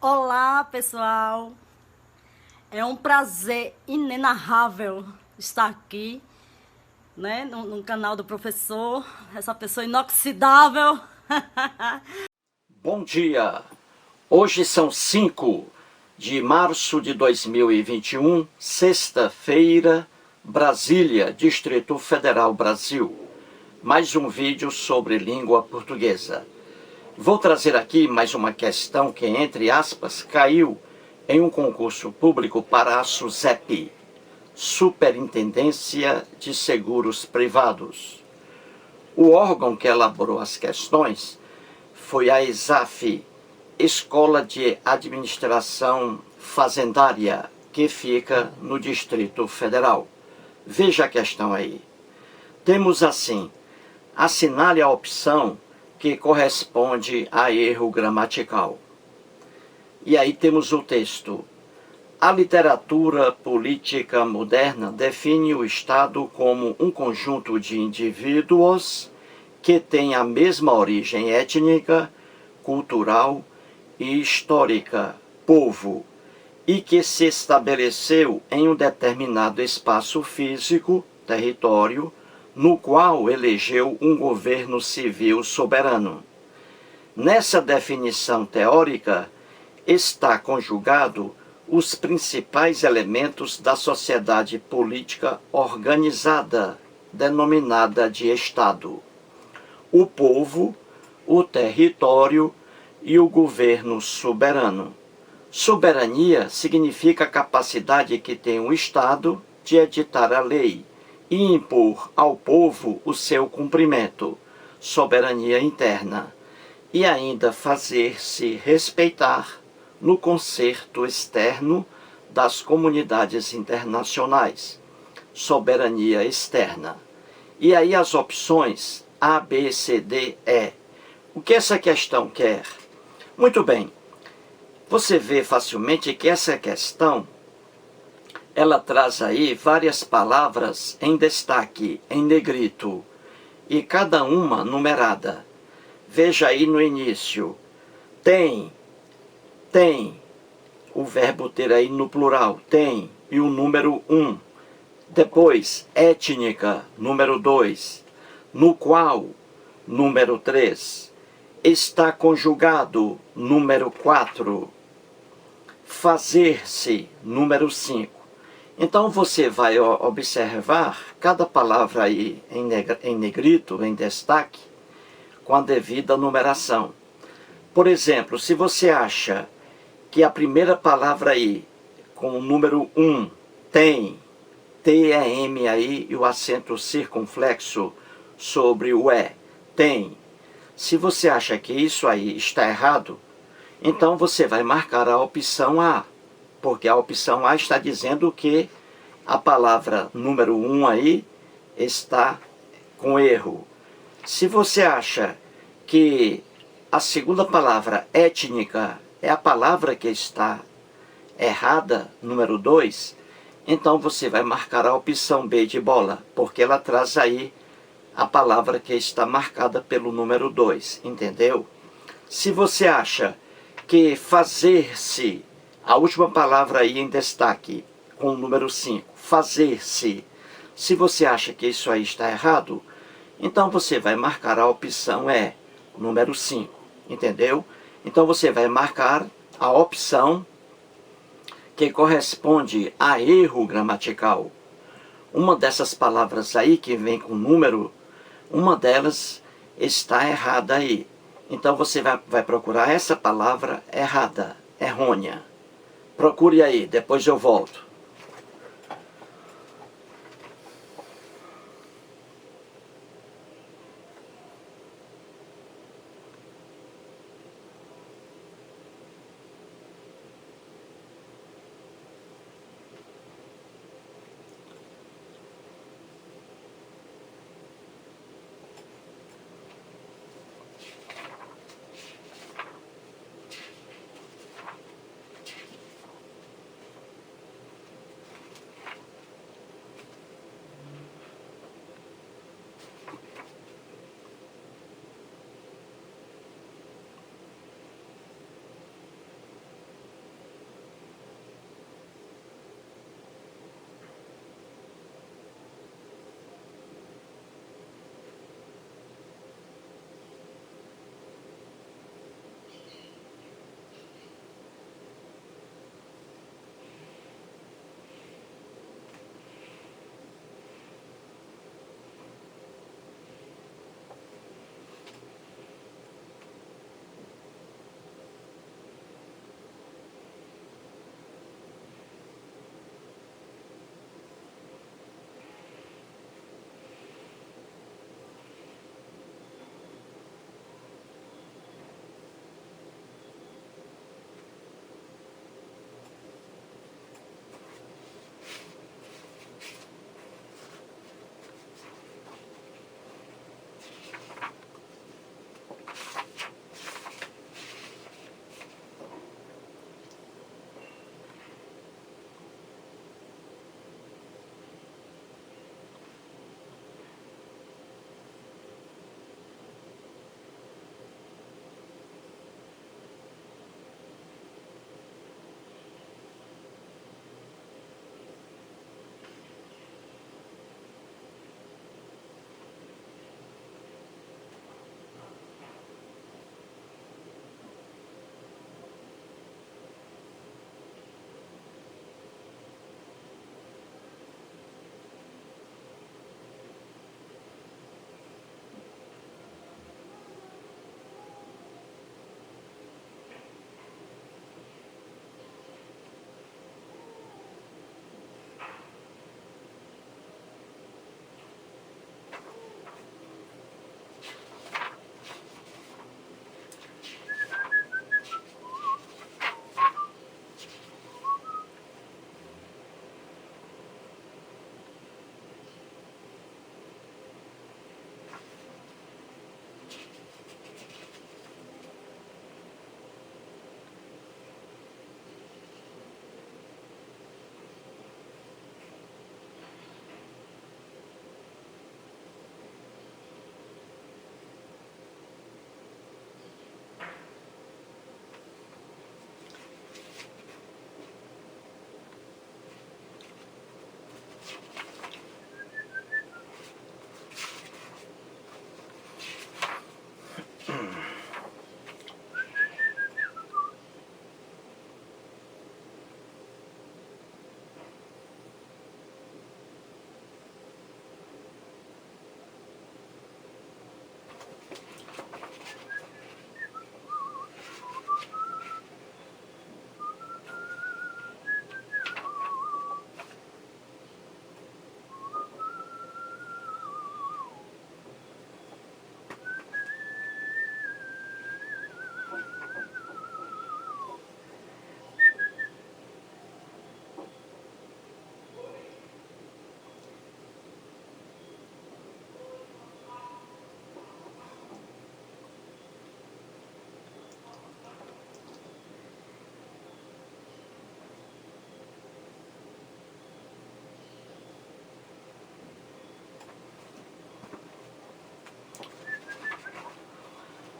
Olá, pessoal. É um prazer inenarrável estar aqui, né, no canal do professor, essa pessoa inoxidável. Bom dia! Hoje são 5 de março de 2021, sexta-feira, Brasília, Distrito Federal, Brasil. Mais um vídeo sobre língua portuguesa. Vou trazer aqui mais uma questão que, entre aspas, caiu em um concurso público para a SUSEP, Superintendência de Seguros Privados. O órgão que elaborou as questões foi a ESAF, Escola de Administração Fazendária, que fica no Distrito Federal. Veja a questão aí. Temos assim, assinale a opção que corresponde a erro gramatical. E aí temos o texto. A literatura política moderna define o Estado como um conjunto de indivíduos que têm a mesma origem étnica, cultural e histórica, povo, e que se estabeleceu em um determinado espaço físico, território, no qual elegeu um governo civil soberano. Nessa definição teórica está conjugado os principais elementos da sociedade política organizada, denominada de Estado: o povo, o território e o governo soberano. Soberania significa a capacidade que tem o Estado de editar a lei e impor ao povo o seu cumprimento, soberania interna, e ainda fazer-se respeitar no concerto externo das comunidades internacionais, soberania externa. E aí as opções A, B, C, D, E. O que essa questão quer? Muito bem, você vê facilmente que essa questão, ela traz aí várias palavras em destaque, em negrito, e cada uma numerada. Veja aí no início, tem, o verbo ter aí no plural, tem, e o número 1. Depois, étnica, número 2, no qual, número 3, está conjugado, número 4, fazer-se, número 5. Então você vai observar cada palavra aí em negrito, em destaque, com a devida numeração. Por exemplo, se você acha que a primeira palavra aí, com o número 1, tem, T-E-M aí, e o acento circunflexo sobre o E, tem. Se você acha que isso aí está errado, então você vai marcar a opção A, porque a opção A está dizendo que a palavra número 1 aí está com erro. Se você acha que a segunda palavra, étnica, é a palavra que está errada, número 2, então você vai marcar a opção B de bola, porque ela traz aí a palavra que está marcada pelo número 2, entendeu? Se você acha que fazer-se, a última palavra aí em destaque, com o número 5, fazer-se, se você acha que isso aí está errado, então você vai marcar a opção E, número 5, entendeu? Então você vai marcar a opção que corresponde a erro gramatical. Uma dessas palavras aí que vem com número, uma delas está errada aí. Então você vai procurar essa palavra errada, errônea. Procure aí, depois eu volto.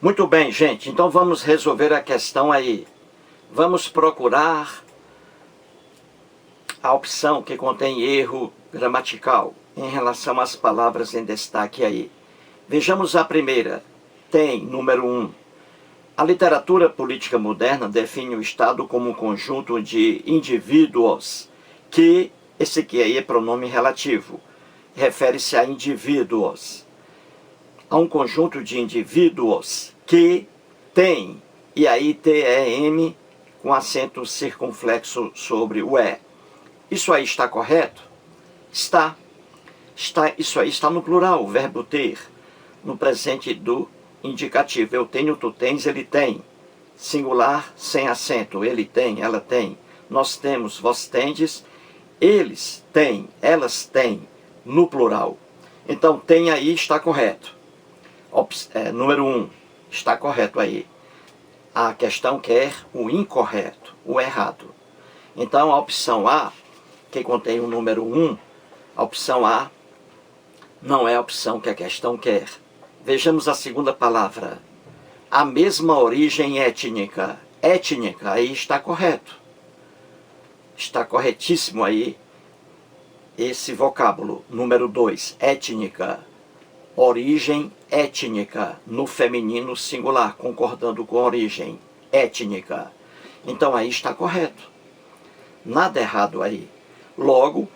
Muito bem, gente. Então vamos resolver a questão aí. Vamos procurar a opção que contém erro gramatical em relação às palavras em destaque aí. Vejamos a primeira. Tem, número 1. A literatura política moderna define o Estado como um conjunto de indivíduos que, esse aqui aí é pronome relativo, refere-se a indivíduos. A um conjunto de indivíduos que tem, e aí T-E-M com acento circunflexo sobre o E. Isso aí está correto? Está. Isso aí está no plural, o verbo ter, no presente do indicativo. Eu tenho, tu tens, ele tem. Singular sem acento, ele tem, ela tem. Nós temos, vós tendes, eles têm, elas têm, no plural. Então, tem aí, está correto. Número 1, está correto aí. A questão quer o incorreto, o errado. Então, a opção A, que contém o número 1, a opção A não é a opção que a questão quer. Vejamos a segunda palavra. A mesma origem étnica. Étnica, aí está correto. Está corretíssimo aí esse vocábulo. Número 2, étnica. Origem étnica, no feminino singular, concordando com origem. Étnica. Então aí está correto. Nada errado aí. Logo,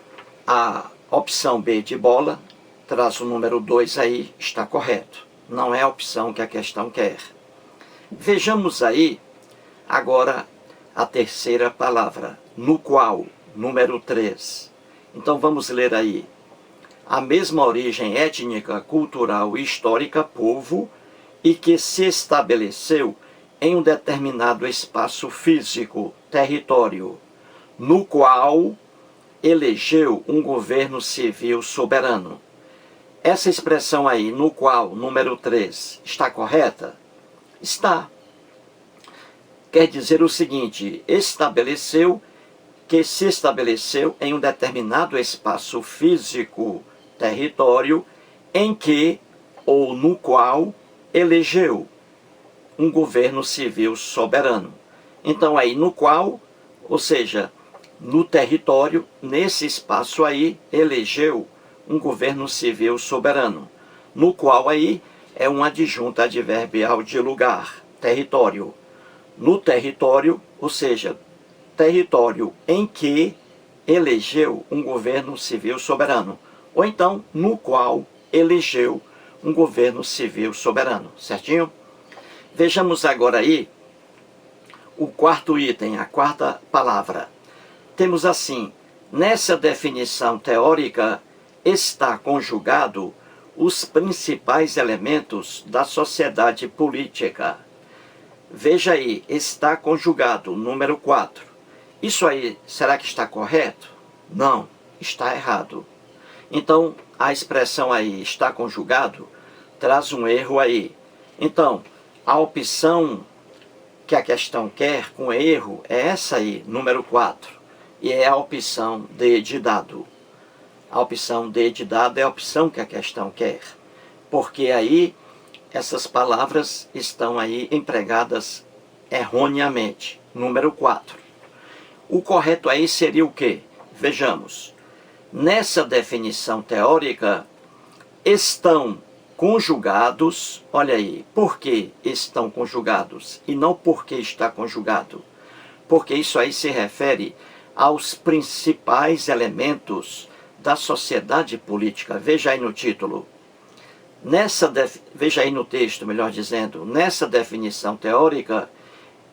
a opção B de bola traz o número 2 aí, está correto. Não é a opção que a questão quer. Vejamos aí, agora, a terceira palavra, no qual, número 3. Então vamos ler aí. A mesma origem étnica, cultural e histórica, povo, e que se estabeleceu em um determinado espaço físico, território, no qual elegeu um governo civil soberano. Essa expressão aí, no qual, número 3, está correta? Está. Quer dizer o seguinte, estabeleceu, que se estabeleceu em um determinado espaço físico, território, em que, ou no qual, elegeu um governo civil soberano. Então aí, no qual, ou seja, no território, nesse espaço aí, elegeu um governo civil soberano, no qual aí é um adjunto adverbial de lugar, território. No território, ou seja, território em que elegeu um governo civil soberano, ou então no qual elegeu um governo civil soberano, certinho? Vejamos agora aí o quarto item, a quarta palavra. Temos assim, nessa definição teórica, está conjugado os principais elementos da sociedade política. Veja aí, está conjugado, número 4. Isso aí, será que está correto? Não, está errado. Então, a expressão aí, está conjugado, traz um erro aí. Então, a opção que a questão quer com erro é essa aí, número 4. E é a opção D de dado. A opção D de dado é a opção que a questão quer. Porque aí, essas palavras estão aí empregadas erroneamente. Número 4. O correto aí seria o quê? Vejamos. Nessa definição teórica, estão conjugados, olha aí, por que estão conjugados? E não porque está conjugado. Porque isso aí se refere aos principais elementos da sociedade política. Veja aí no título. Veja aí no texto, melhor dizendo. Nessa definição teórica,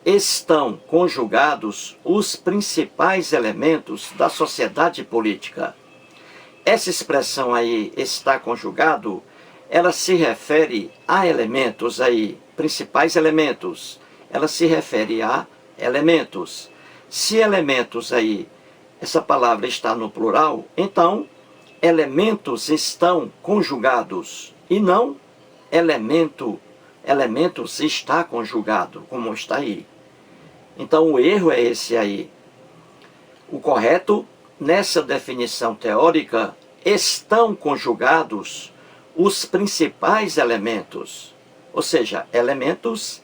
estão conjugados os principais elementos da sociedade política. Essa expressão aí, está conjugado, ela se refere a elementos aí, principais elementos. Ela se refere a elementos. Se elementos aí, essa palavra está no plural, então elementos estão conjugados e não elementos está conjugado, como está aí. Então o erro é esse aí. O correto, nessa definição teórica, estão conjugados os principais elementos. Ou seja, elementos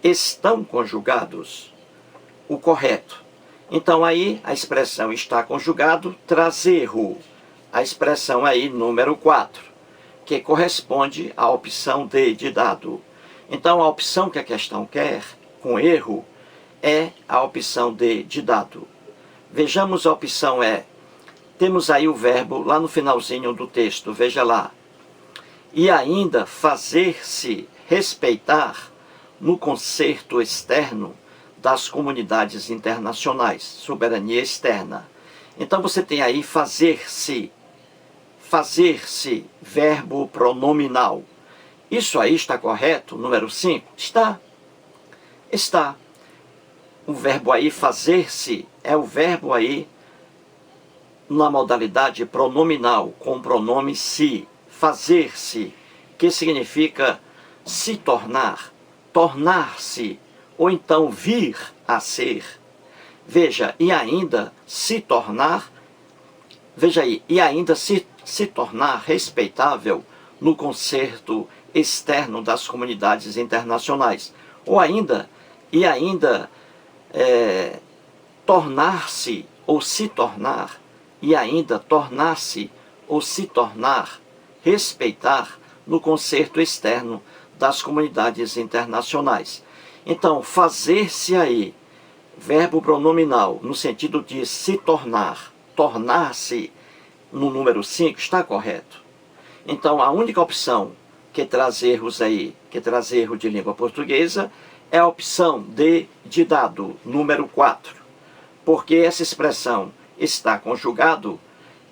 estão conjugados. O correto. Então aí a expressão está conjugado traz erro. A expressão aí número 4, que corresponde à opção D de dado. Então a opção que a questão quer, com erro, é a opção D de dado. Vejamos a opção E. Temos aí o verbo lá no finalzinho do texto, veja lá. E ainda fazer-se respeitar no concerto externo das comunidades internacionais, soberania externa. Então você tem aí fazer-se, verbo pronominal. Isso aí está correto? Número 5? Está. Está. O verbo aí fazer-se é o verbo aí na modalidade pronominal, com o pronome se. Fazer-se, que significa se tornar, tornar-se, ou então vir a ser. Veja, e ainda se tornar, veja aí, e ainda se tornar respeitável no concerto externo das comunidades internacionais. Ou ainda, e ainda tornar-se ou se tornar, e ainda tornar-se ou se tornar, respeitar no concerto externo das comunidades internacionais. Então, fazer-se aí, verbo pronominal, no sentido de se tornar, tornar-se, no número 5, está correto. Então, a única opção que traz erros aí, que traz erro de língua portuguesa, é a opção D de dado, número 4. Porque essa expressão está conjugado,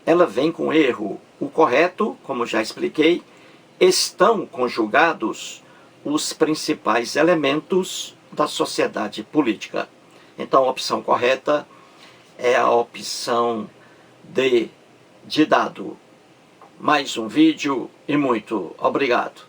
ela vem com erro. O correto, como já expliquei, estão conjugados os principais elementos da sociedade política. Então, a opção correta é a opção D de dado. Mais um vídeo e muito obrigado.